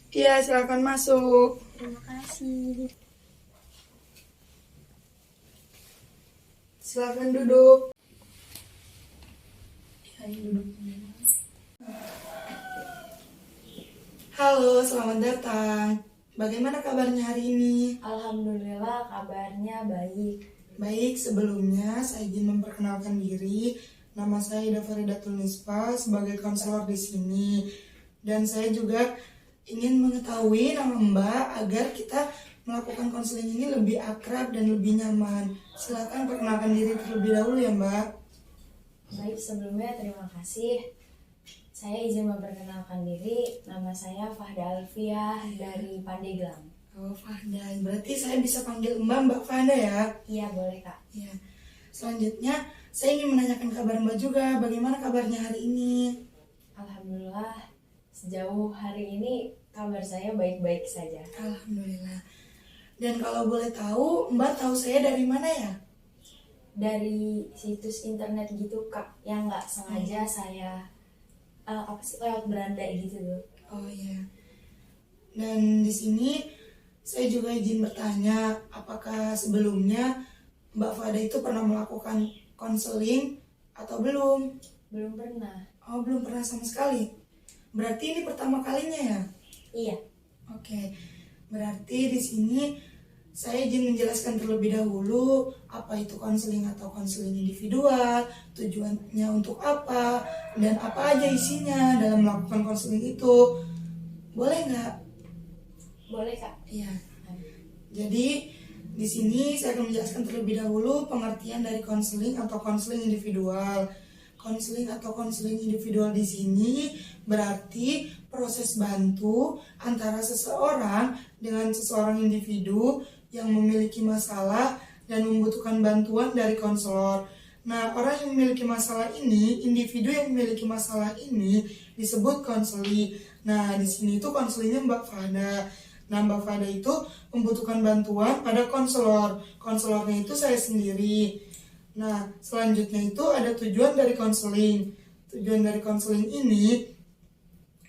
Iya, silakan masuk. Terima kasih. Silakan duduk. Ya, duduk. Halo, selamat datang. Bagaimana kabarnya hari ini? Alhamdulillah kabarnya baik. Baik, sebelumnya saya izin memperkenalkan diri. Nama saya Ida Faridatul Nispa sebagai konselor di sini. Dan saya juga ingin mengetahui nama Mbak agar kita melakukan konseling ini lebih akrab dan lebih nyaman. Silakan perkenalkan diri terlebih dahulu ya Mbak. Baik, sebelumnya terima kasih. Saya izin memperkenalkan diri. Nama saya Fahda Alfiah dari Pandeglang. Oh Fahda, berarti saya bisa panggil Mbak Fahda ya? Iya, boleh Kak. Ya. Selanjutnya saya ingin menanyakan kabar Mbak juga. Bagaimana kabarnya hari ini? Alhamdulillah sejauh hari ini kabar saya baik-baik saja. Alhamdulillah. Dan kalau boleh tahu, Mbak tahu saya dari mana ya? Dari situs internet gitu Kak, yang nggak sengaja saya lewat beranda gitu loh. Oh iya. Dan di sini saya juga izin bertanya, apakah sebelumnya Mbak Fahda itu pernah melakukan konseling atau belum? Belum pernah. Oh, belum pernah sama sekali. Berarti ini pertama kalinya ya? Iya. Oke. Berarti di sini saya izin menjelaskan terlebih dahulu apa itu konseling atau konseling individual, tujuannya untuk apa, dan apa aja isinya dalam melakukan konseling itu. Boleh nggak? Boleh Kak. Iya. Jadi di sini saya akan menjelaskan terlebih dahulu pengertian dari konseling atau konseling individual. Konseling atau konseling individual di sini berarti proses bantu antara seseorang dengan seseorang individu yang memiliki masalah dan membutuhkan bantuan dari konselor. Nah, orang yang memiliki masalah ini, individu yang memiliki masalah ini disebut konseli. Nah, di sini itu konselingnya Mbak Fahda. Nah, Mbak Fahda itu membutuhkan bantuan pada konselor. Konselornya itu saya sendiri. Nah, selanjutnya itu ada tujuan dari konseling. Tujuan dari konseling ini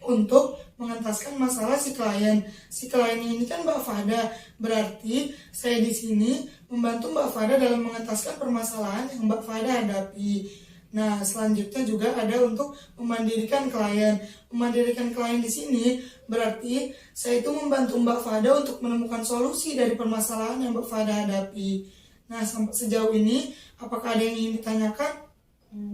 untuk mengentaskan masalah si klien. Si klien ini kan Mbak Fahda, berarti saya di sini membantu Mbak Fahda dalam mengentaskan permasalahan yang Mbak Fahda hadapi. Nah, selanjutnya juga ada untuk memandirikan klien. Memandirikan klien di sini berarti saya itu membantu Mbak Fahda untuk menemukan solusi dari permasalahan yang Mbak Fahda hadapi. Nah, sampai sejauh ini apakah ada yang ingin ditanyakan?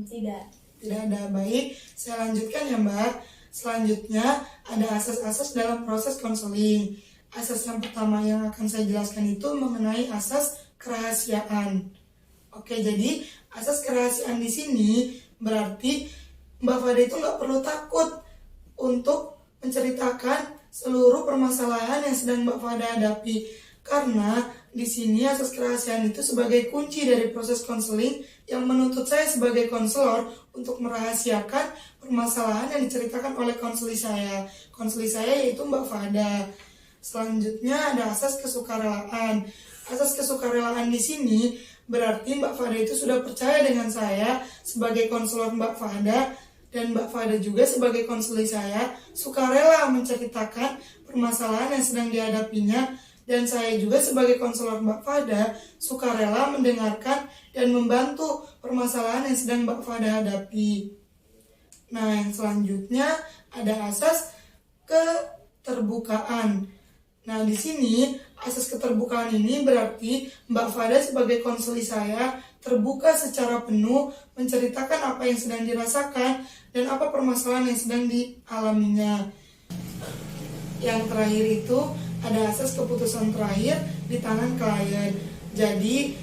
Tidak. Tidak ada. Baik, saya lanjutkan ya Mbak. Selanjutnya ada asas-asas dalam proses konseling. Asas yang pertama yang akan saya jelaskan itu mengenai asas kerahasiaan. Oke, jadi asas kerahasiaan di sini berarti Mbak Fahda itu nggak perlu takut untuk menceritakan seluruh permasalahan yang sedang Mbak Fahda hadapi. Karena di sini asas kerahasiaan itu sebagai kunci dari proses konseling yang menuntut saya sebagai konselor untuk merahasiakan permasalahan yang diceritakan oleh konseli saya. Konseli saya yaitu Mbak Fahda. Selanjutnya ada asas kesukarelaan. Asas kesukarelaan di sini berarti Mbak Fahda itu sudah percaya dengan saya sebagai konselor Mbak Fahda, dan Mbak Fahda juga sebagai konseli saya sukarela menceritakan permasalahan yang sedang dihadapinya, dan saya juga sebagai konselor Mbak Fahda sukarela mendengarkan dan membantu permasalahan yang sedang Mbak Fahda hadapi. Nah, yang selanjutnya ada asas keterbukaan. Nah, di sini asas keterbukaan ini berarti Mbak Fahda sebagai konseli saya terbuka secara penuh menceritakan apa yang sedang dirasakan dan apa permasalahan yang sedang dialaminya. Yang terakhir itu ada asas keputusan terakhir di tangan klien. Jadi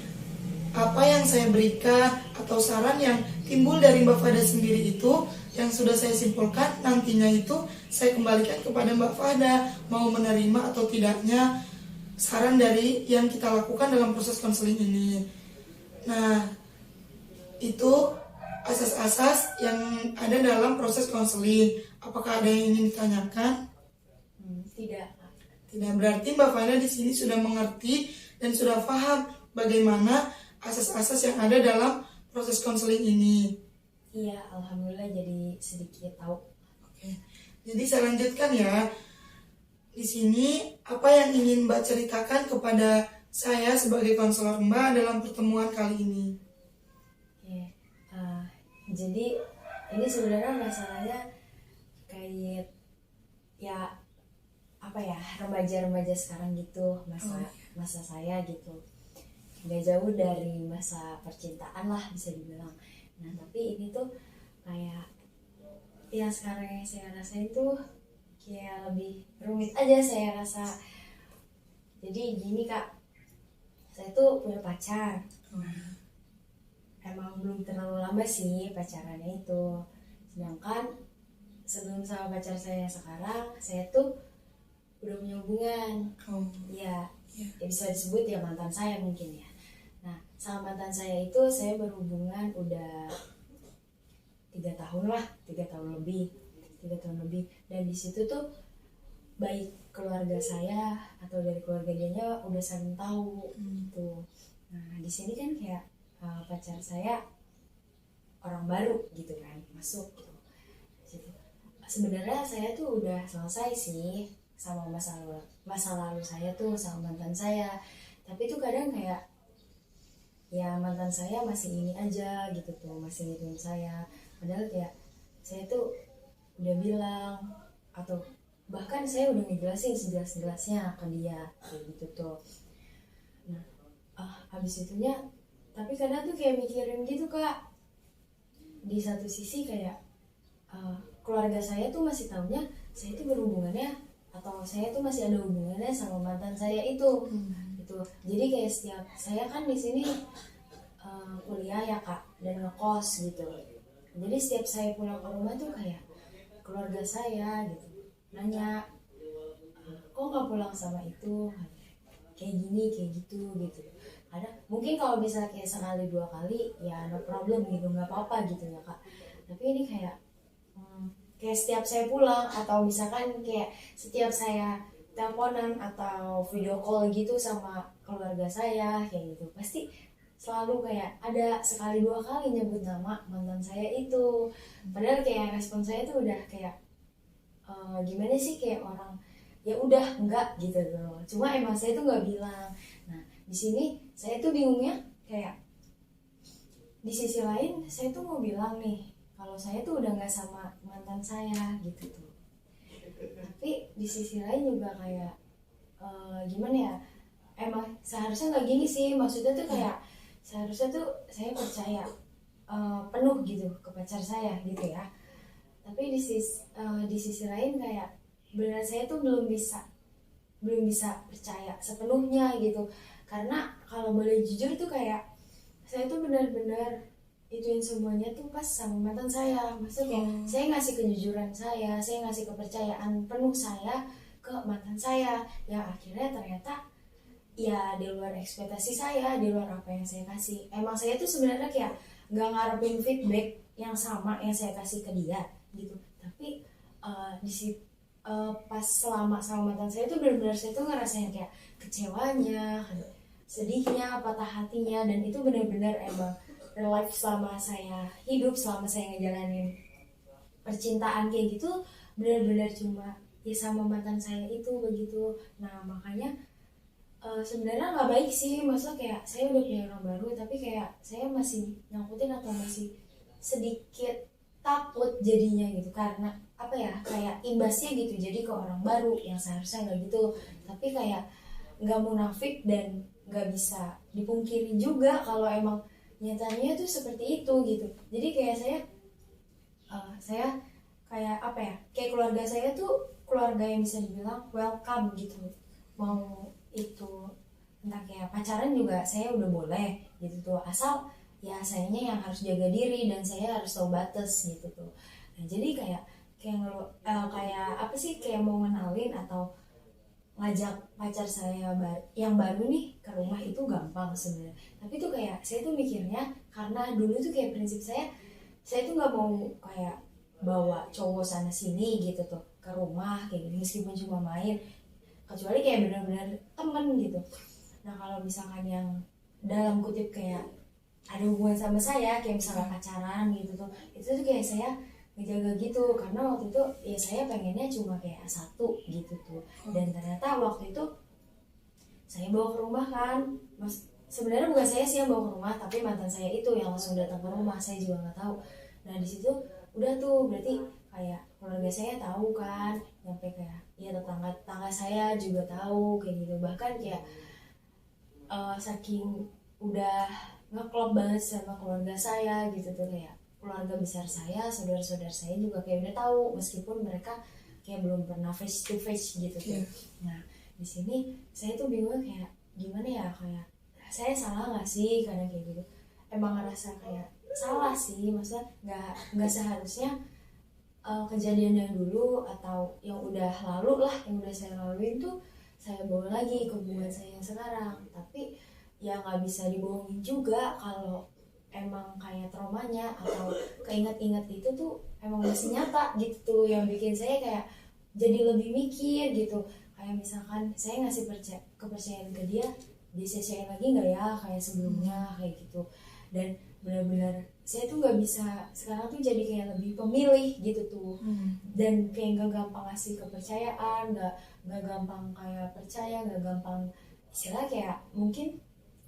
apa yang saya berikan atau saran yang timbul dari Mbak Fahda sendiri itu yang sudah saya simpulkan, nantinya itu saya kembalikan kepada Mbak Fahda mau menerima atau tidaknya saran dari yang kita lakukan dalam proses konseling ini. Nah, itu asas-asas yang ada dalam proses konseling. Apakah ada yang ingin ditanyakan? Tidak. Tidak, berarti Mbak Fahda di sini sudah mengerti dan sudah paham bagaimana asas-asas yang ada dalam proses konseling ini. Iya, alhamdulillah jadi sedikit tahu. Oke. Jadi saya lanjutkan ya. Di sini, apa yang ingin Mbak ceritakan kepada saya sebagai konselor Mbak dalam pertemuan kali ini? Oke, jadi ini sebenarnya masalahnya kayak ya apa ya, remaja-remaja sekarang gitu, masa saya gitu, nggak jauh dari masa percintaan lah bisa dibilang. Nah tapi ini tuh kayak yang sekarang yang saya rasain tuh kayak lebih rumit aja saya rasa. Jadi gini Kak, saya tuh punya pacar. Emang belum terlalu lama sih pacarannya itu. Sedangkan sebelum sama pacar saya sekarang, saya tuh udah punya hubungan. Ya bisa disebut ya mantan saya mungkin ya. Nah sama mantan saya itu saya berhubungan udah 3 tahun lah, 3 tahun lebih. Dan di situ tuh baik keluarga saya atau dari keluarga dia udah saling tahu gitu. Nah di sini kan kayak pacar saya orang baru gitu kan masuk gitu. Sebenarnya saya tuh udah selesai sih sama masa lalu saya tuh sama mantan saya, tapi tuh kadang kayak ya mantan saya masih ini aja gitu tuh, masih ngituin saya, padahal kayak saya tuh udah bilang atau bahkan saya udah ngejelasin sejelas-jelasnya ke dia kayak gitu tuh. Nah habis itunya tapi kadang tuh kayak mikirin gitu Kak, di satu sisi kayak keluarga saya tuh masih taunya saya itu berhubungannya atau saya tuh masih ada hubungannya sama mantan saya itu gitu. Jadi kayak setiap saya kan di sini kuliah ya Kak dan ngekos gitu, jadi setiap saya pulang ke rumah tuh kayak keluarga saya gitu nanya, kok nggak pulang sama itu, kayak gini kayak gitu. Ada mungkin kalau bisa kayak sekali 2 kali ya no problem gitu, nggak apa-apa gitu ya Kak. Tapi ini kayak kayak setiap saya pulang atau misalkan kayak setiap saya teleponan atau video call gitu sama keluarga saya kayak gitu, pasti selalu kayak ada sekali 2 kali nyebut nama mantan saya itu. Padahal kayak respon saya tuh udah kayak gimana sih, kayak orang ya udah enggak gitu loh. Cuma emang saya tuh nggak bilang. Nah di sini saya tuh bingungnya kayak di sisi lain saya tuh mau bilang nih kalau saya tuh udah nggak sama mantan saya gitu tuh, tapi di sisi lain juga kayak gimana ya, emang seharusnya nggak gini sih, maksudnya tuh kayak seharusnya tuh saya percaya penuh gitu ke pacar saya gitu ya. Tapi di sisi lain kayak beneran saya tuh belum bisa percaya sepenuhnya gitu, karena kalau boleh jujur tuh kayak saya tuh benar-benar ituin semuanya tuh pas sama mantan saya. Maksudnya saya ngasih kejujuran saya ngasih kepercayaan penuh saya ke mantan saya, yang akhirnya ternyata ya di luar ekspektasi saya, di luar apa yang saya kasih. Emang saya tuh sebenarnya kayak nggak ngarepin feedback yang sama yang saya kasih ke dia gitu, tapi pas selama sama mantan saya tuh benar-benar saya tuh ngerasain kayak kecewanya, sedihnya, patah hatinya, dan itu benar-benar emang real life selama saya hidup, selama saya ngejalanin percintaan kayak gitu, benar-benar cuma ya sama mantan saya itu begitu. Nah makanya sebenarnya nggak baik sih, maksudnya kayak saya udah punya orang baru tapi kayak saya masih nyangkutin atau masih sedikit takut jadinya gitu, karena apa ya, kayak imbasnya gitu jadi ke orang baru yang seharusnya nggak gitu. Tapi kayak nggak munafik dan nggak bisa dipungkiri juga kalau emang nyatanya tuh seperti itu gitu. Jadi kayak saya kayak apa ya, kayak keluarga saya tuh keluarga yang bisa dibilang welcome gitu, mau itu entah kayak pacaran juga saya udah boleh gitu tuh, asal ya sayanya yang harus jaga diri dan saya harus tahu batas gitu tuh. Nah jadi kayak kayak apa sih, kayak mau ngenalin atau ngajak pacar saya yang baru nih ke rumah itu gampang sebenarnya. Tapi tuh kayak saya tuh mikirnya karena dulu tuh kayak prinsip saya tuh nggak mau kayak bawa cowok sana sini gitu tuh ke rumah kayak gini meskipun cuma main, kecuali kayak benar-benar temen gitu. Nah kalau misalkan yang dalam kutip kayak ada hubungan sama saya kayak misalnya pacaran gitu tuh, itu tuh kayak saya ngejaga gitu, karena waktu itu ya saya pengennya cuma kayak satu gitu tuh. Dan ternyata waktu itu saya bawa ke rumah kan, sebenarnya bukan saya sih yang bawa ke rumah, tapi mantan saya itu yang langsung datang ke rumah, saya juga nggak tahu. Nah di situ udah tuh berarti kayak keluarga saya tahu kan, sampai kayak ya tetangga saya juga tahu kayak gitu, bahkan kayak saking udah ngeklop banget sama keluarga saya gitu tuh, kayak keluarga besar saya, saudara-saudara saya juga kayak udah tahu meskipun mereka kayak belum pernah face to face gitu tuh. Nah di sini saya tuh bingung kayak gimana ya, kayak saya salah nggak sih karena kayak gitu. Emang ngerasa kayak salah sih, maksudnya nggak seharusnya kejadian yang dulu atau yang udah lalu lah, yang udah saya laluin tuh saya bawa lagi ke hubungan saya yang sekarang. Tapi ya nggak bisa dibohongin juga kalau emang kayak traumanya atau keinget-inget itu tuh emang masih nyata gitu tuh, yang bikin saya kayak jadi lebih mikir gitu. Kayak misalkan saya ngasih kepercayaan ke dia sia-siain lagi nggak ya kayak sebelumnya kayak gitu. Dan benar-benar saya tuh nggak bisa sekarang tuh jadi kayak lebih pemilih gitu tuh. Dan kayak nggak gampang ngasih kepercayaan, nggak gampang kayak percaya, nggak gampang istilah kayak mungkin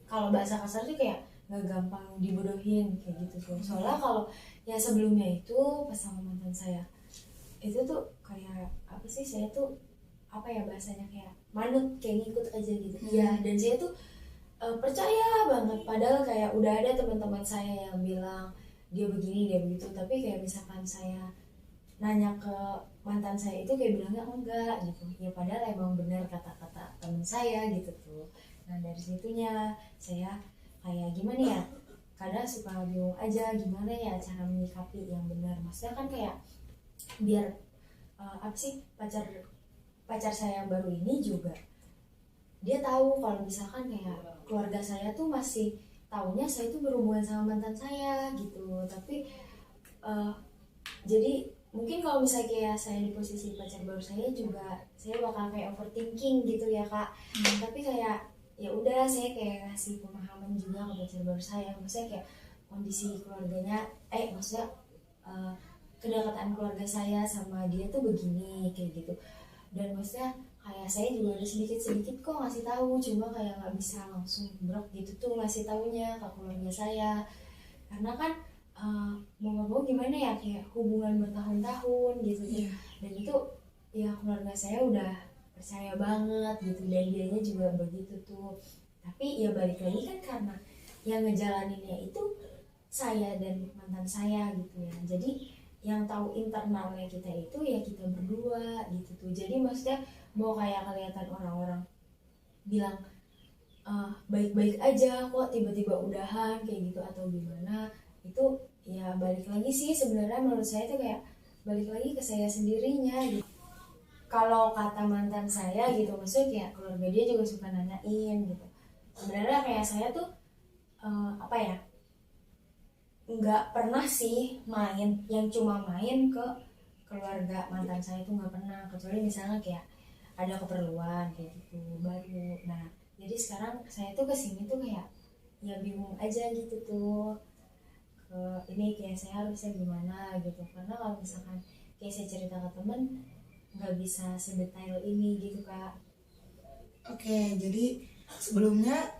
kalau bahasa kasar tuh kayak nggak gampang dibodohin kayak gitu tuh. Soalnya kalau ya sebelumnya itu pas sama mantan saya itu tuh kayak apa sih, saya tuh apa ya bahasanya, kayak manut, kayak ngikut aja gitu. Iya, dan saya tuh percaya banget, padahal kayak udah ada teman-teman saya yang bilang dia begini dia begitu, tapi kayak misalkan saya nanya ke mantan saya itu kayak bilangnya enggak gitu ya, padahal emang benar kata-kata teman saya gitu tuh. Nah dari situnya saya kayak gimana ya, kadang suka bingung aja gimana ya cara menyikapi yang benar. Maksudnya kan kayak biar apa sih, pacar saya yang baru ini juga dia tahu kalau misalkan kayak keluarga saya tuh masih taunya saya tuh berhubungan sama mantan saya gitu. Tapi jadi mungkin kalau misalnya kayak saya di posisi pacar baru saya juga, saya bakal kayak overthinking gitu ya kak. Tapi kayak ya udah, saya kayak ngasih pemahaman juga ke pacar baru saya, maksudnya kayak kondisi keluarganya, maksudnya kedekatan keluarga saya sama dia tuh begini kayak gitu. Dan maksudnya kayak saya juga udah sedikit-sedikit kok ngasih tahu, cuma kayak nggak bisa langsung brok gitu tuh ngasih taunya ke keluarga saya, karena kan mau nggak mau gimana ya, kayak hubungan bertahun-tahun gitu. Dan itu ya keluarga saya udah percaya banget gitu, dan dianya juga begitu tuh. Tapi ya balik lagi kan karena yang ngejalaninnya itu saya dan mantan saya gitu ya, jadi yang tahu internalnya kita itu ya kita berdua gitu tuh. Jadi maksudnya mau kayak kelihatan orang-orang bilang baik-baik aja kok tiba-tiba udahan kayak gitu atau gimana, itu ya balik lagi sih sebenarnya menurut saya itu kayak balik lagi ke saya sendirinya gitu. Kalau kata mantan saya gitu, maksudnya kayak keluarga dia juga suka nanyain gitu. Sebenarnya kayak saya tuh apa ya, nggak pernah sih main yang cuma main ke keluarga mantan saya tuh nggak pernah, kecuali misalnya kayak ada keperluan kayak gitu baru. Nah jadi sekarang saya tuh kesini tuh kayak ya bingung aja gitu tuh, ke ini kayak saya harusnya gimana gitu, karena kalau misalkan kayak saya cerita ke temen nggak bisa sedetail ini gitu kak. Oke, jadi sebelumnya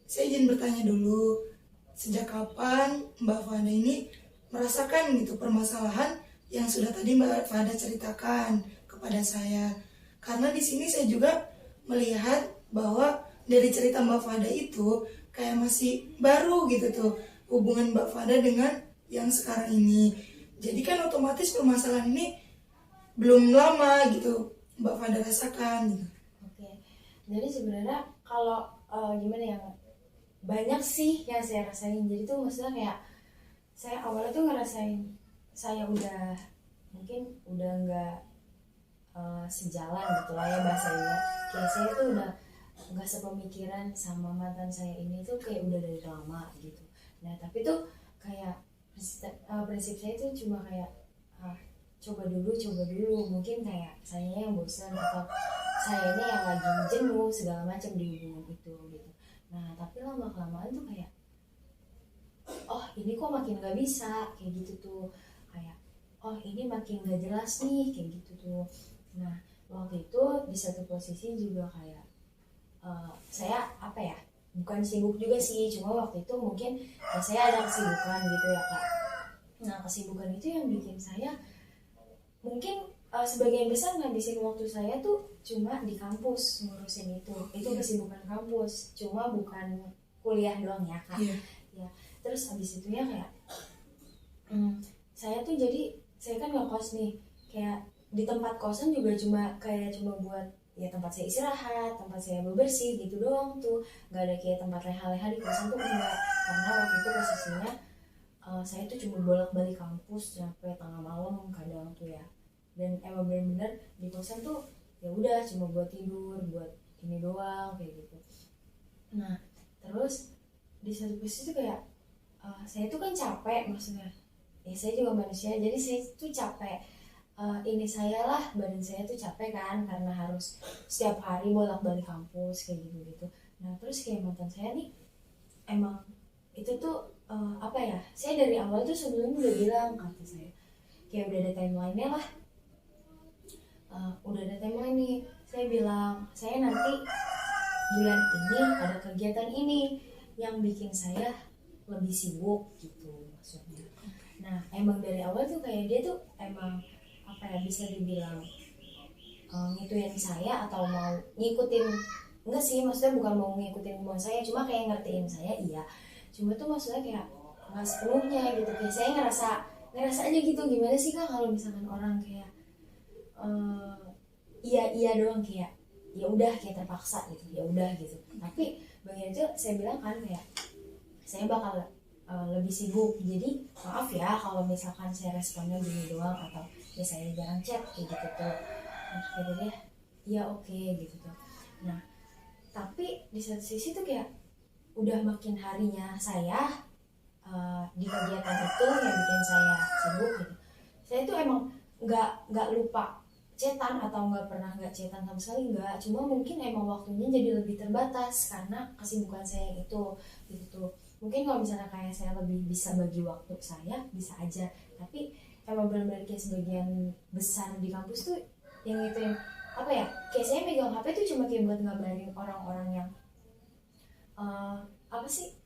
saya izin bertanya dulu, sejak kapan Mbak Fada ini merasakan gitu permasalahan yang sudah tadi Mbak Fada ceritakan kepada saya? Karena di sini saya juga melihat bahwa dari cerita Mbak Fada itu kayak masih baru gitu tuh hubungan Mbak Fada dengan yang sekarang ini. Jadi kan otomatis permasalahan ini belum lama gitu Mbak Fada rasakan gitu. Oke, jadi sebenarnya kalau gimana ya, banyak sih yang saya rasain. Jadi tuh maksudnya kayak saya awalnya tuh ngerasain saya udah mungkin udah nggak sejalan gitu lah ya bahasanya, kayak saya tuh udah nggak sepemikiran sama mantan saya ini tuh kayak udah dari lama gitu. Nah tapi tuh kayak prinsip saya tuh cuma kayak coba dulu, mungkin kayak sayanya yang bosan atau sayanya yang lagi jenuh segala macam di hubungan itu gitu. Nah tapi lama kelamaan tuh kayak oh ini kok makin gak bisa kayak gitu tuh, kayak oh ini makin gak jelas nih kayak gitu tuh. Nah waktu itu di satu posisi juga kayak saya apa ya, bukan sibuk juga sih, cuma waktu itu mungkin saya ada kesibukan gitu ya Kak. Nah kesibukan itu yang bikin saya mungkin sebagian besar ngabisin waktu saya tuh cuma di kampus ngurusin itu kesibukan kampus, cuma bukan kuliah doang ya Kak. Ya terus habis itu ya kayak saya tuh jadi saya kan ngekos nih, kayak di tempat kosan juga cuma buat ya tempat saya istirahat, tempat saya bebersih gitu doang tuh, nggak ada kayak tempat leha-leha di kosan tuh enggak, karena waktu itu posisinya saya tuh cuma bolak-balik kampus sampai tengah malam kadang tuh ya, dan emang bener-bener di kosan tuh ya udah cuma buat tidur, buat ini doang kayak gitu. Nah terus di satu posisi tuh kayak saya tuh kan capek, maksudnya ya saya juga manusia, jadi saya tuh capek. Ini saya lah, badan saya tuh capek kan karena harus setiap hari bolak-balik kampus kayak gitu-gitu. Nah terus kayak mantan saya nih emang itu tuh apa ya, saya dari awal tuh sebelumnya udah bilang kata saya kayak udah ada timeline-nya lah, udah ada timeline nih, saya bilang saya nanti bulan ini ada kegiatan ini yang bikin saya lebih sibuk gitu maksudnya. Nah emang dari awal tuh kayak dia tuh emang apa ya, bisa dibilang ngituin saya atau mau ngikutin, enggak sih maksudnya bukan mau ngikutin mau saya, cuma kayak ngertiin saya iya, cuma tuh maksudnya kayak nggak sepenuhnya gitu, kayak saya ngerasa aja gitu, gimana sih Kak kalau misalkan orang kayak iya doang, kayak ya udah kayak terpaksa gitu, ya udah gitu. Tapi bagian itu saya bilang kan kayak saya bakal lebih sibuk, jadi maaf ya kalau misalkan saya responnya gini doang atau ya saya jarang chat kayak gitu tuh. Nah kata dia ya oke gitu tuh. Nah tapi di satu sisi tuh kayak udah makin harinya saya di kegiatan itu yang bikin saya sibuk gitu, saya tuh emang nggak lupa cetan atau nggak pernah nggak cetan sama sekali, nggak, cuma mungkin emang waktunya jadi lebih terbatas karena kesibukan saya itu gitu tuh. Mungkin kalau misalnya kayak saya lebih bisa bagi waktu saya bisa aja, tapi emang benar-benar kayak sebagian besar di kampus tuh yang itu yang apa ya, kayak saya megang HP tuh cuma kayak buat ngabarin orang-orang yang apa sih,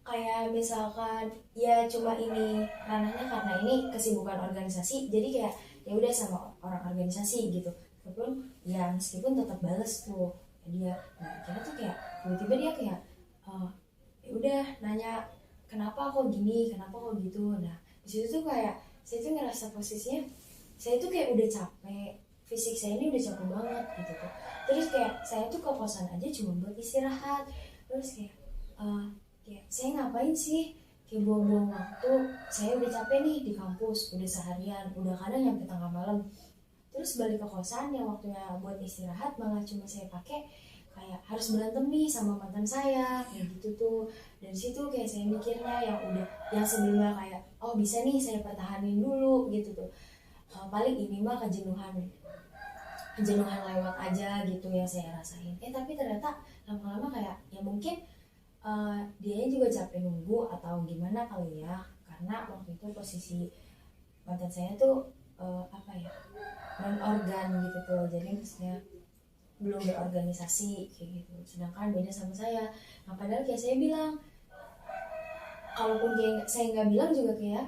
kayak misalkan ya cuma ini ranahnya karena ini kesibukan organisasi, jadi kayak ya udah sama orang organisasi gitu, walaupun ya meskipun tetap balas tuh dia. Nah akhirnya tuh kayak tiba-tiba dia kayak ya udah nanya kenapa kok gini, kenapa kok gitu. Nah di situ tuh kayak saya tuh ngerasa posisinya saya tuh kayak udah capek, fisik saya ini udah capek banget gitu tuh. Terus kayak saya tuh ke kosan aja cuma buat istirahat, terus kayak kayak saya ngapain sih, kayak buang-buang waktu, saya udah capek nih di kampus, udah seharian, udah kadang nyampe tengah malam, terus balik ke kosan yang waktunya buat istirahat malah cuma saya pakai kayak harus berantem nih sama mantan saya kayak gitu tuh. Dan situ kayak saya mikirnya yang udah yang sebelumnya kayak oh bisa nih saya pertahanin dulu gitu tuh, paling ini mah kejenuhan lewat aja gitu yang saya rasain. Tapi ternyata lama-lama kayak ya mungkin dia juga capek nunggu atau gimana kali ya, karena waktu itu posisi mantan saya tuh apa ya, non organ gitu tuh, jadi maksudnya belum berorganisasi kayak gitu, sedangkan beda sama saya. Nah padahal kayak saya bilang, kalaupun kayak saya nggak bilang juga kayak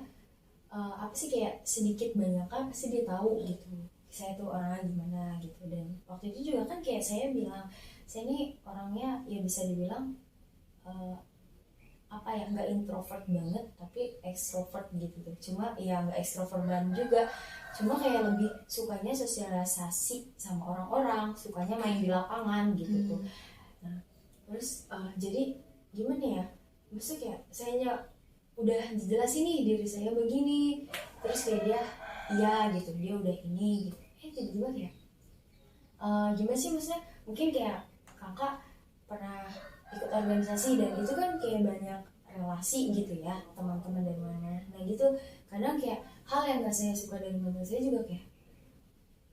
apa sih, kayak sedikit banyak kan pasti dia tahu gitu saya tuh orangnya gimana gitu. Dan waktu itu juga kan kayak saya bilang saya ini orangnya ya bisa dibilang apa ya, nggak introvert banget tapi extrovert gitu tuh, cuma ya nggak extrovert banget juga, cuma kayak lebih sukanya sosialisasi sama orang-orang, sukanya main di lapangan gitu tuh. Nah terus jadi gimana ya, maksudnya kayak saya udah jelasin nih diri saya begini, terus kayak dia iya gitu, dia udah ini gitu, tiba-tiba kayak gimana sih, maksudnya mungkin kayak kakak pernah ikut organisasi dan itu kan kayak banyak relasi gitu ya, teman-teman dari mana, nah gitu. Kadang kayak hal yang gak saya suka dari mantan saya juga kayak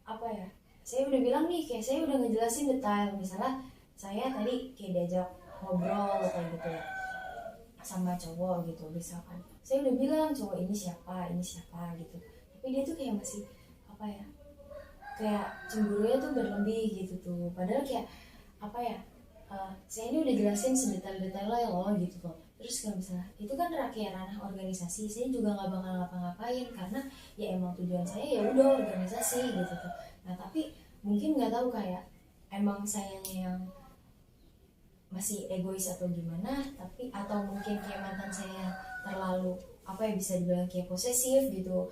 apa ya, saya udah bilang nih, kayak saya udah ngejelasin detail, misalnya saya tadi kayak diajak ngobrol kayak gitu ya sama cowok gitu, misalkan saya udah bilang cowok ini siapa gitu, tapi dia tuh kayak masih apa ya, kayak cemburunya tuh berlebih gitu tuh, padahal kayak apa ya, saya ini udah jelasin sedetail-detailnya loh gitu loh. Terus kalau misalnya itu kan kayak ranah organisasi, saya juga nggak bakal ngapa-ngapain karena ya emang tujuan saya ya udah organisasi gitu tuh. Nah tapi mungkin nggak tahu kayak emang sayanya yang masih egois atau gimana, tapi atau mungkin kayak mantan saya terlalu apa ya, bisa dibilang kayak posesif gitu.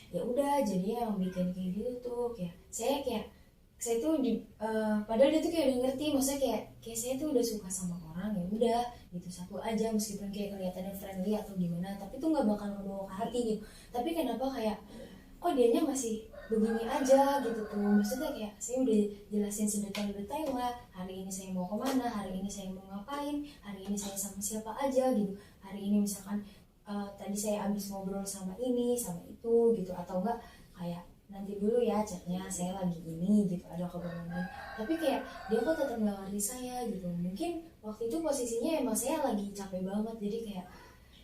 Ya udah jadi yang bikin kayak gitu tuh kayak saya tuh padahal dia tuh kayak udah ngerti, maksudnya kayak saya tuh udah suka sama orang, ya udah gitu satu aja, meskipun kayak kelihatannya friendly atau gimana, tapi tuh nggak bakal ngebawa ke hati gitu. Tapi kenapa kayak kok dianya masih begini aja gitu tuh, maksudnya kayak saya udah jelasin sedetail-detail lah, hari ini saya mau kemana, hari ini saya mau ngapain, hari ini saya sama siapa aja gitu, hari ini misalkan tadi saya habis ngobrol sama ini sama itu gitu, atau enggak kayak nanti dulu ya chatnya, saya lagi ini gitu, ada keperluan. Tapi kayak dia kok tetap nggak ngerti saya gitu. Mungkin waktu itu posisinya emang saya lagi capek banget, jadi kayak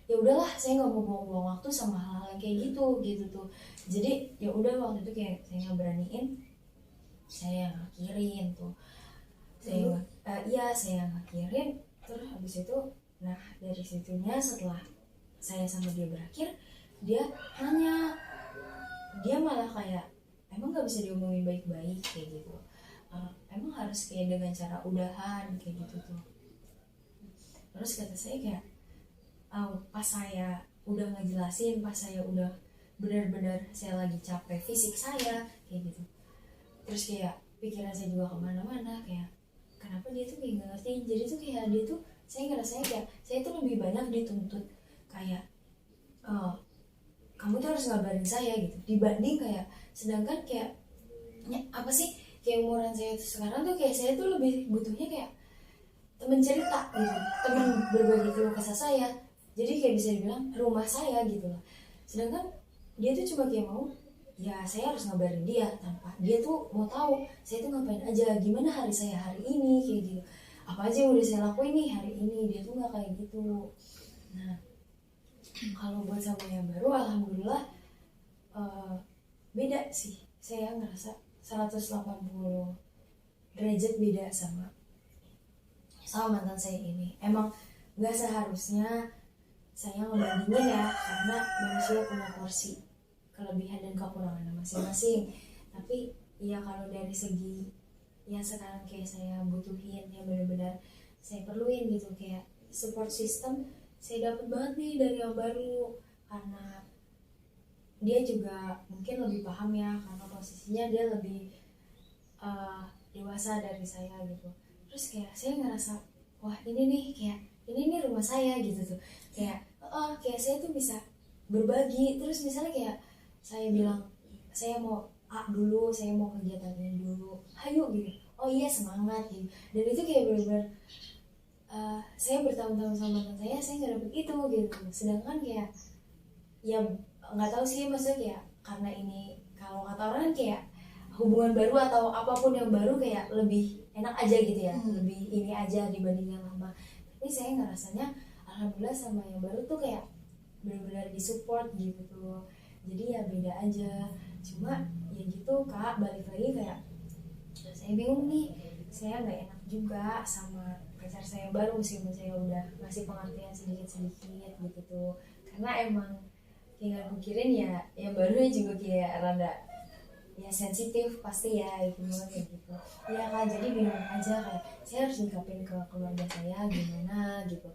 ya udahlah saya nggak mau buang-buang waktu sama hal-hal yang kayak gitu tuh. Jadi ya udah waktu itu kayak saya nggak beraniin, saya ngakhirin tuh. Saya ngakhirin. Terus habis itu, nah dari situnya setelah saya sama dia berakhir, dia nanya, dia malah kayak emang nggak bisa diomongin baik-baik kayak gitu, emang harus kayak dengan cara udahan kayak gitu tuh. Terus kata saya kayak pas saya udah ngejelasin, pas saya udah benar-benar saya lagi capek fisik saya kayak gitu, terus kayak pikiran saya juga kemana-mana, kayak kenapa dia tuh kayak nggak ngerti. Jadi tuh kayak dia tuh, saya ngerasanya kayak saya tuh lebih banyak dituntut kayak kamu tuh harus ngabarin saya gitu, dibanding kayak sedangkan kayak apa sih, kayak umuran saya tuh sekarang tuh kayak saya tuh lebih butuhnya kayak temen cerita gitu, temen berbagi keluh kesah saya, jadi kayak bisa dibilang rumah saya gitu loh. Sedangkan dia tuh cuma kayak mau ya saya harus ngabarin dia, tanpa dia tuh mau tahu saya tuh ngapain aja, gimana hari saya hari ini kayak gitu, apa aja yang udah saya lakuin nih hari ini. Dia tuh nggak kayak gitu. Nah kalau buat sama yang baru, alhamdulillah beda sih, saya ngerasa 180 derajat beda sama mantan saya ini. Emang nggak seharusnya saya ngebandingin ya, karena manusia punya porsi kelebihan dan kekurangan masing-masing. Tapi ya kalau dari segi yang sekarang kayak saya butuhin, yang benar-benar saya perluin gitu, kayak support system, saya dapat banget nih dari yang baru, karena dia juga mungkin lebih paham ya, karena posisinya dia lebih dewasa dari saya gitu. Terus kayak saya ngerasa wah ini nih kayak ini nih rumah saya gitu tuh, kayak kayak saya tuh bisa berbagi. Terus misalnya kayak saya bilang saya mau A dulu, saya mau kegiatan ini dulu, ayo gitu, oh iya semangat gitu. Dan itu kayak benar-benar saya bertahun-tahun sama mantan saya nggak dapet itu gitu. Sedangkan kayak ya nggak tahu sih, maksudnya kayak karena ini kalau kata orang kan kayak hubungan baru atau apapun yang baru kayak lebih enak aja gitu ya, lebih ini aja dibanding yang lama. Tapi saya ngerasanya alhamdulillah sama yang baru tuh kayak benar-benar disupport gitu tuh. Jadi ya beda aja. Cuma ya gitu Kak, balik lagi kayak saya bingung nih, saya nggak enak juga sama pacar saya baru, meskipun saya udah ngasih pengertian sedikit-sedikit gitu tuh. Karena emang tinggal mikirin ya yang baru juga kayak rada ya sensitif pasti ya, itu kayak gitu ya Kak. Jadi bingung aja kayak saya harus nyikapin ke keluarga saya gimana gitu,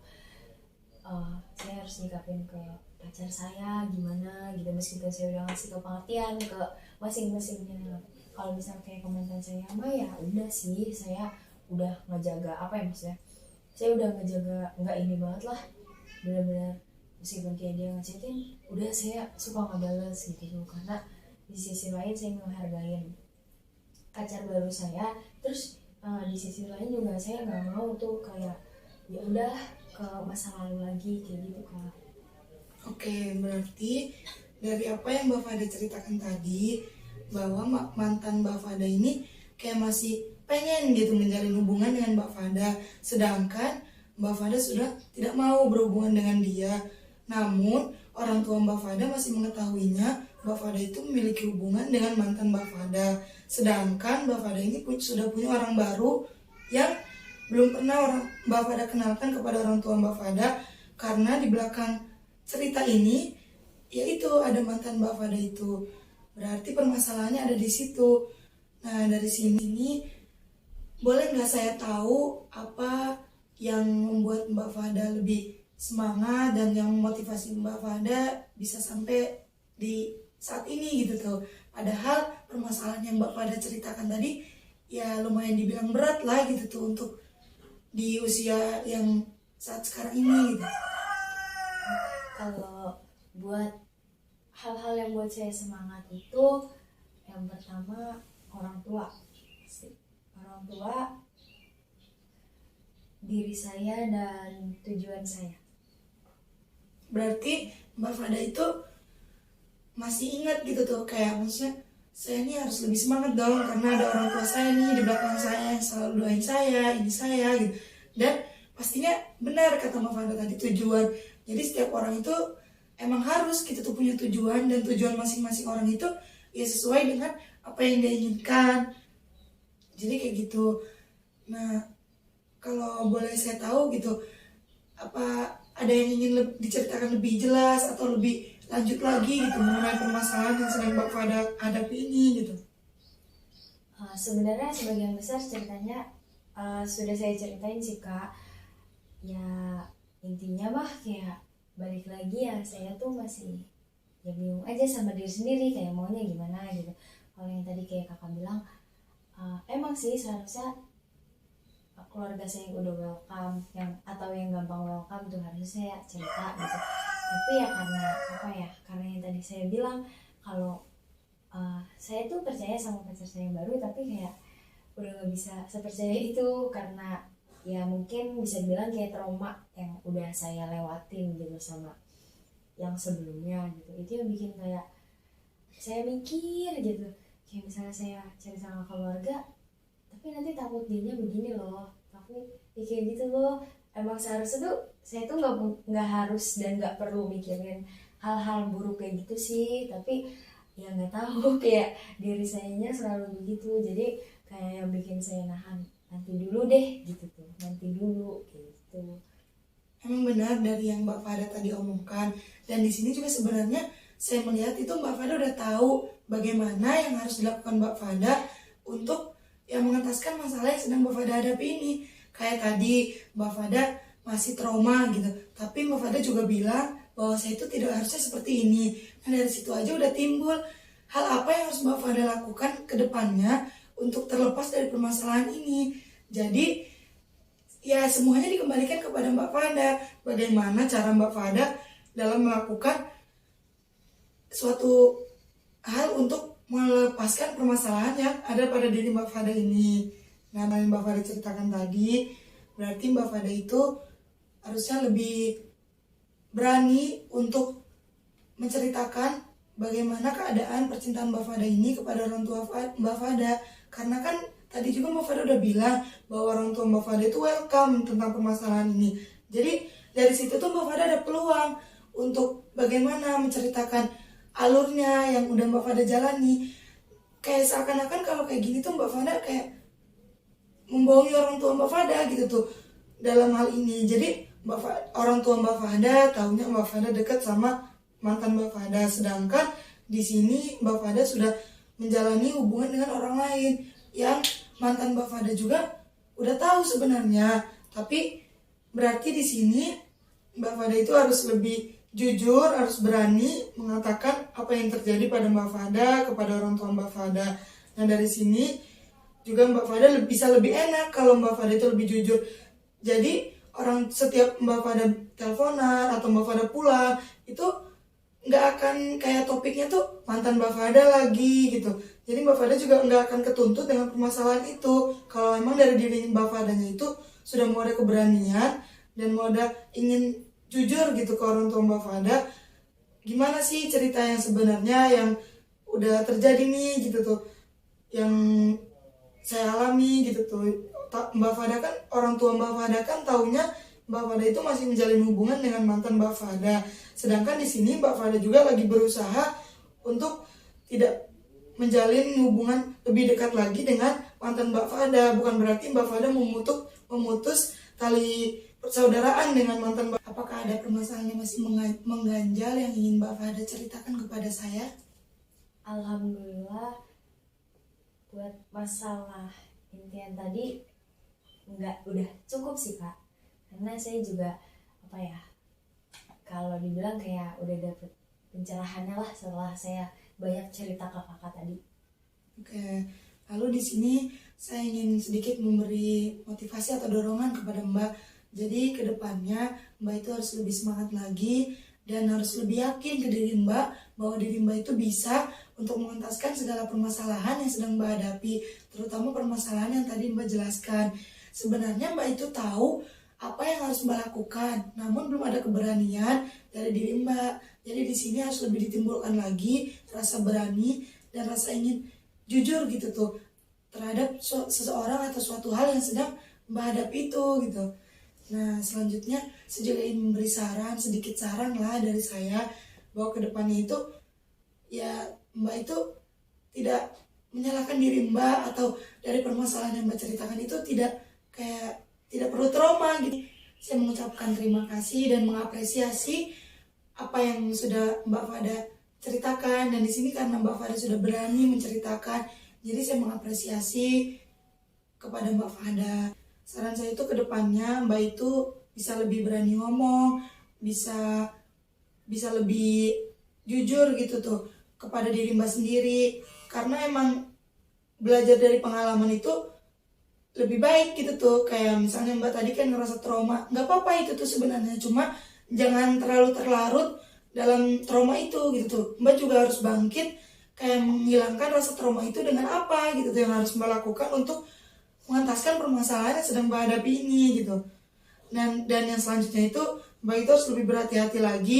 saya harus nyikapin ke pacar saya gimana gitu, meskipun saya udah ngasih ke pengertian ke masing-masingnya. Kalau misalnya kayak komentar saya mah ya udah sih, saya udah ngejaga apa ya, maksudnya saya udah ngejaga nggak ini banget lah, benar-benar meskipun kayak dia ngechatin udah saya suka ngebales gitu, karena di sisi lain saya menghargai pacar baru saya. Terus di sisi lain juga saya nggak mau tuh kayak ya udah ke masa lalu lagi kayak gitu Kak. Oke, berarti dari apa yang Mbak Fada ceritakan tadi, bahwa mantan Mbak Fada ini kayak masih pengen gitu menjalin hubungan dengan Mbak Fada, sedangkan Mbak Fada sudah tidak mau berhubungan dengan dia. Namun orang tua Mbak Fada masih mengetahuinya Mbak Fada itu memiliki hubungan dengan mantan Mbak Fada. Sedangkan Mbak Fada ini sudah punya orang baru yang belum pernah Mbak Fada kenalkan kepada orang tua Mbak Fada, karena di belakang cerita ini yaitu ada mantan Mbak Fada itu. Berarti permasalahannya ada di situ. Nah, dari sini boleh nggak saya tahu apa yang membuat Mbak Fada lebih semangat dan yang memotivasi Mbak Fada bisa sampai di saat ini gitu tuh. Padahal permasalahan yang Mbak Fada ceritakan tadi ya lumayan dibilang berat lah gitu tuh untuk di usia yang saat sekarang ini gitu. Kalau buat hal-hal yang buat saya semangat itu, yang pertama orang tua, diri saya dan tujuan saya. Berarti Mbak Fada itu masih ingat gitu tuh, kayak maksudnya saya ini harus lebih semangat dong karena ada orang tua saya nih di belakang saya yang selalu doain saya, ini saya gitu. Dan pastinya benar kata Mbak Fada tadi, tujuan. Jadi setiap orang itu emang harus kita tuh punya tujuan, dan tujuan masing-masing orang itu ya sesuai dengan apa yang dia inginkan. Jadi kayak gitu. Nah, kalau boleh saya tahu gitu, apa ada yang ingin diceritakan lebih jelas atau lebih lanjut lagi gitu mengenai permasalahan yang sedang Mbak Fada hadapi ini gitu? Sebenarnya sebagian besar ceritanya sudah saya ceritain sih Kak. Ya intinya mah kayak balik lagi ya, saya tuh masih ya bingung aja sama diri sendiri, kayak maunya gimana gitu. Kalau yang tadi kayak kakak bilang, emang sih seharusnya keluarga saya yang udah welcome, atau yang gampang welcome tuh harusnya saya cerita gitu. Tapi ya karena yang tadi saya bilang kalau saya tuh percaya sama pacar saya yang baru, tapi kayak udah nggak bisa sepercaya itu karena ya mungkin bisa dibilang kayak trauma yang udah saya lewatin gitu sama yang sebelumnya gitu. Itu yang bikin kayak saya mikir gitu, kayak misalnya saya cari sama keluarga tapi nanti takut dianya begini loh, takut kayak gitu loh. Emang seharusnya tuh saya tuh nggak harus dan nggak perlu mikirin hal-hal buruk kayak gitu sih, tapi ya nggak tahu kayak diri sayanya selalu begitu. Jadi kayak yang bikin saya nahan, nanti dulu deh gitu tuh, nanti dulu gitu. Emang benar dari yang Mbak Fada tadi omongkan, dan di sini juga sebenarnya saya melihat itu Mbak Fada udah tahu bagaimana yang harus dilakukan Mbak Fada untuk yang mengentaskan masalah yang sedang Mbak Fada hadapi ini. Kayak tadi Mbak Fada masih trauma gitu, tapi Mbak Fada juga bilang bahwa saya itu tidak harusnya seperti ini. Nah, dari situ aja udah timbul hal apa yang harus Mbak Fada lakukan ke depannya untuk terlepas dari permasalahan ini. Jadi ya semuanya dikembalikan kepada Mbak Fada. Bagaimana cara Mbak Fada dalam melakukan suatu hal untuk melepaskan permasalahan yang ada pada diri Mbak Fada ini. Nah, yang Mbak Fada ceritakan tadi, berarti Mbak Fada itu harusnya lebih berani untuk menceritakan bagaimana keadaan percintaan Mbak Fada ini kepada orang tua Mbak Fada. Karena kan tadi juga Mbak Fada udah bilang bahwa orang tua Mbak Fada itu welcome tentang permasalahan ini. Jadi dari situ tuh Mbak Fada ada peluang untuk bagaimana menceritakan alurnya yang udah Mbak Fada jalani. Kayak seakan-akan kalau kayak gini tuh Mbak Fada kayak membohongi orang tua Mbak Fada gitu tuh dalam hal ini. Jadi orang tua Mbak Fada tahunya Mbak Fada dekat sama mantan Mbak Fada, sedangkan di sini Mbak Fada sudah menjalani hubungan dengan orang lain yang mantan Mbak Fada juga udah tahu sebenarnya. Tapi berarti di sini Mbak Fada itu harus lebih jujur, harus berani mengatakan apa yang terjadi pada Mbak Fada kepada orang tua Mbak Fada. Nah, dari sini juga Mbak Fada bisa lebih enak kalau Mbak Fada itu lebih jujur. Jadi setiap Mbak Fada teleponan atau Mbak Fada pulang itu nggak akan kayak topiknya tuh mantan Mbak Fada lagi gitu. Jadi Mbak Fada juga nggak akan ketuntut dengan permasalahan itu. Kalau emang dari diri Mbak Fadanya itu sudah mau ada keberanian dan mau ada ingin jujur gitu ke orang tua Mbak Fada, gimana sih cerita yang sebenarnya yang udah terjadi nih gitu tuh, yang saya alami gitu tuh. Mbak Fada kan, orang tua Mbak Fada kan taunya Mbak Fada itu masih menjalin hubungan dengan mantan Mbak Fada. Sedangkan di sini Mbak Fada juga lagi berusaha untuk tidak menjalin hubungan lebih dekat lagi dengan mantan Mbak Fada. Bukan berarti Mbak Fada memutus tali persaudaraan dengan mantan Mbak. Apakah ada permasalahan yang masih mengganjal yang ingin Mbak Fada ceritakan kepada saya? Alhamdulillah buat masalah impian tadi udah cukup sih Kak, karena saya juga kalau dibilang kayak udah dapet pencerahannya lah setelah saya banyak cerita ke kakak tadi. Oke, lalu di sini saya ingin sedikit memberi motivasi atau dorongan kepada Mbak. Jadi kedepannya Mbak itu harus lebih semangat lagi dan harus lebih yakin ke diri Mbak bahwa diri Mbak itu bisa untuk mengentaskan segala permasalahan yang sedang Mbak hadapi, terutama permasalahan yang tadi Mbak jelaskan. Sebenarnya Mbak itu tahu apa yang harus Mbak lakukan, namun belum ada keberanian dari diri Mbak. Jadi di sini harus lebih ditimbulkan lagi rasa berani dan rasa ingin jujur gitu tuh terhadap seseorang atau suatu hal yang sedang Mbak hadapi itu gitu. Nah selanjutnya saya juga ingin memberi sedikit saran lah dari saya bahwa kedepannya itu ya Mbak itu tidak menyalahkan diri Mbak atau dari permasalahan yang Mbak ceritakan itu tidak perlu trauma gitu. Saya mengucapkan terima kasih dan mengapresiasi apa yang sudah Mbak Fada ceritakan, dan di sini karena Mbak Fada sudah berani menceritakan, jadi saya mengapresiasi kepada Mbak Fada. Saran saya itu ke depannya Mbak itu bisa lebih berani ngomong, bisa lebih jujur gitu tuh kepada diri Mbak sendiri, karena emang belajar dari pengalaman itu lebih baik gitu tuh. Kayak misalnya Mbak tadi kan ngerasa trauma, nggak apa-apa itu tuh sebenarnya, cuma jangan terlalu terlarut dalam trauma itu gitu tuh. Mbak juga harus bangkit kayak menghilangkan rasa trauma itu dengan apa gitu tuh yang harus Mbak lakukan untuk mengentaskan permasalahan yang sedang Mbak hadapi ini gitu. Dan yang selanjutnya itu Mbak itu harus lebih berhati-hati lagi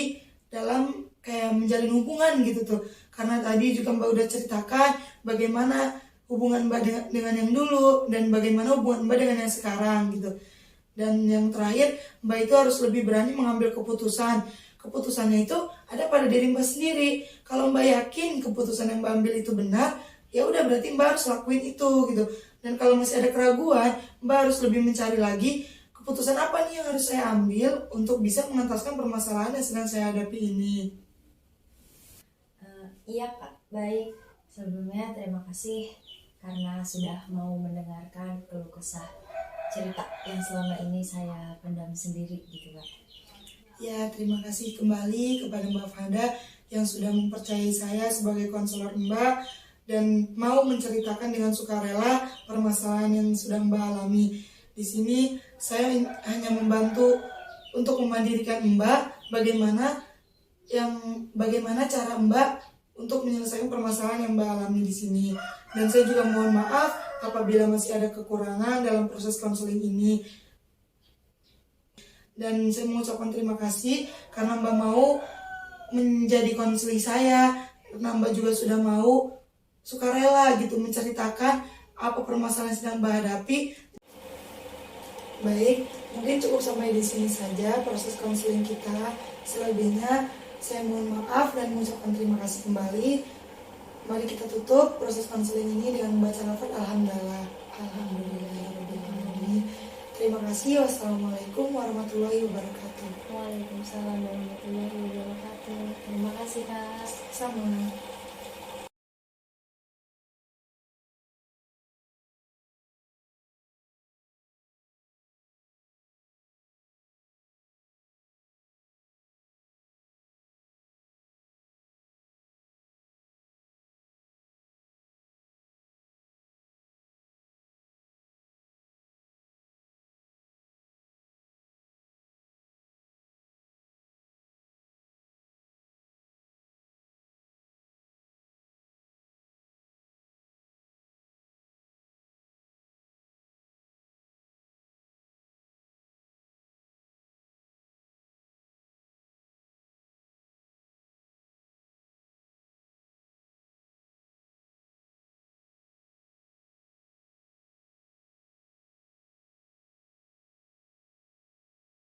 dalam kayak menjalin hubungan gitu tuh. Karena tadi juga Mbak udah ceritakan bagaimana hubungan Mbak dengan yang dulu dan bagaimana hubungan Mbak dengan yang sekarang gitu. Dan yang terakhir, Mbak itu harus lebih berani mengambil keputusan. Keputusannya itu ada pada diri Mbak sendiri. Kalau Mbak yakin keputusan yang Mbak ambil itu benar, ya udah berarti Mbak harus lakuin itu gitu. Dan kalau masih ada keraguan, Mbak harus lebih mencari lagi keputusan apa nih yang harus saya ambil untuk bisa mengentaskan permasalahan yang sedang saya hadapi ini. Iya Kak, baik. Sebelumnya terima kasih karena sudah mau mendengarkan keluh kesah cerita yang selama ini saya pendam sendiri gitu Kak. Ya, terima kasih kembali kepada Mbak Fada yang sudah mempercayai saya sebagai konselor Mbak dan mau menceritakan dengan sukarela permasalahan yang sudah Mbak alami. Di sini saya hanya membantu untuk memandirikan Mbak bagaimana cara Mbak untuk menyelesaikan permasalahan yang Mbak alami di sini. Dan saya juga mohon maaf apabila masih ada kekurangan dalam proses konseling ini. Dan saya mengucapkan terima kasih karena Mbak mau menjadi konseling saya, karena Mbak juga sudah mau sukarela gitu menceritakan apa permasalahan yang sedang Mbak hadapi. Baik, mungkin cukup sampai di sini saja proses konseling kita. Selebihnya saya mohon maaf dan mengucapkan terima kasih kembali. Mari kita tutup proses konseling ini dengan membaca lafaz alhamdulillah. Alhamdulillahirobbilalamin. Terima kasih. Wassalamualaikum warahmatullahi wabarakatuh. Waalaikumsalam warahmatullahi wabarakatuh. Terima kasih Kak. Sama.